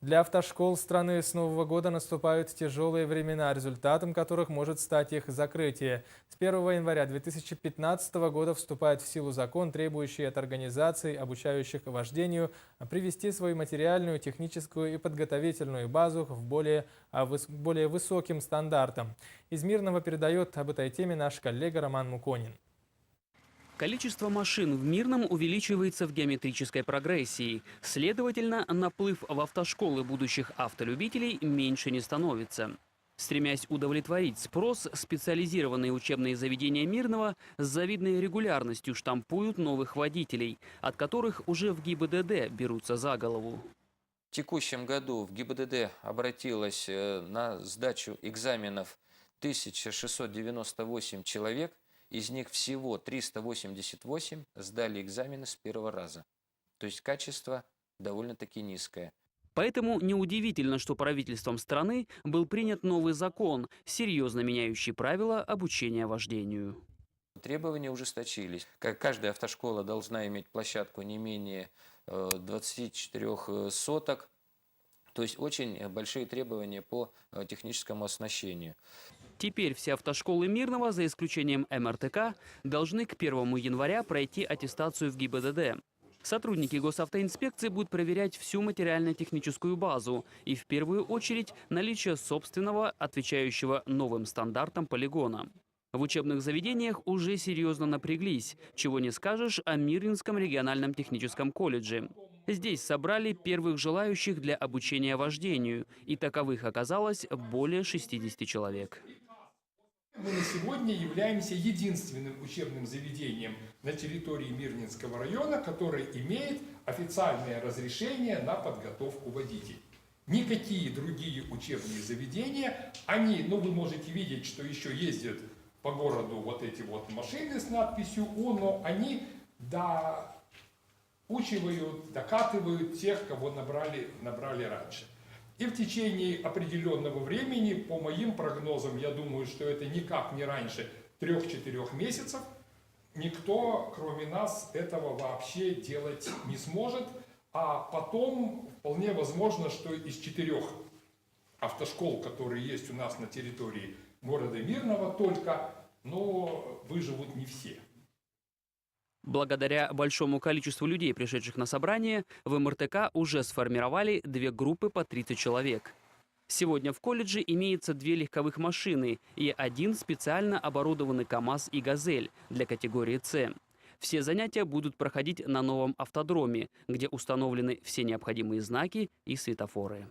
Для автошкол страны с Нового года наступают тяжелые времена, результатом которых может стать их закрытие. С 1 января 2015 года вступает в силу закон, требующий от организаций, обучающих вождению, привести свою материальную, техническую и подготовительную базу в более высоким стандартам. Из Мирного передает об этой теме наш коллега Роман Муконин. Количество машин в Мирном увеличивается в геометрической прогрессии. Следовательно, наплыв в автошколы будущих автолюбителей меньше не становится. Стремясь удовлетворить спрос, специализированные учебные заведения Мирного с завидной регулярностью штампуют новых водителей, от которых уже в ГИБДД берутся за голову. В текущем году в ГИБДД обратилось на сдачу экзаменов 1698 человек. Из них всего 388 сдали экзамены с первого раза. То есть качество довольно-таки низкое. Поэтому неудивительно, что правительством страны был принят новый закон, серьезно меняющий правила обучения вождению. Требования ужесточились. Каждая автошкола должна иметь площадку не менее 24 соток. То есть очень большие требования по техническому оснащению. Теперь все автошколы Мирного, за исключением МРТК, должны к 1 января пройти аттестацию в ГИБДД. Сотрудники госавтоинспекции будут проверять всю материально-техническую базу и в первую очередь наличие собственного, отвечающего новым стандартам полигона. В учебных заведениях уже серьезно напряглись, чего не скажешь о Мирнинском региональном техническом колледже. Здесь собрали первых желающих для обучения вождению, и таковых оказалось более 60 человек. Мы на сегодня являемся единственным учебным заведением на территории Мирнинского района, который имеет официальное разрешение на подготовку водителей. Никакие другие учебные заведения, вы можете видеть, что еще ездят по городу вот эти вот машины с надписью «О», но они доучивают, докатывают тех, кого набрали раньше. И в течение определенного времени, по моим прогнозам, я думаю, что это никак не раньше 3-4 месяцев, никто, кроме нас, этого вообще делать не сможет. А потом вполне возможно, что из 4 автошкол, которые есть у нас на территории города Мирного только, но выживут не все. Благодаря большому количеству людей, пришедших на собрание, в МРТК уже сформировали 2 группы по 30 человек. Сегодня в колледже имеется 2 легковых машины и 1 специально оборудованный КАМАЗ и «Газель» для категории «С». Все занятия будут проходить на новом автодроме, где установлены все необходимые знаки и светофоры.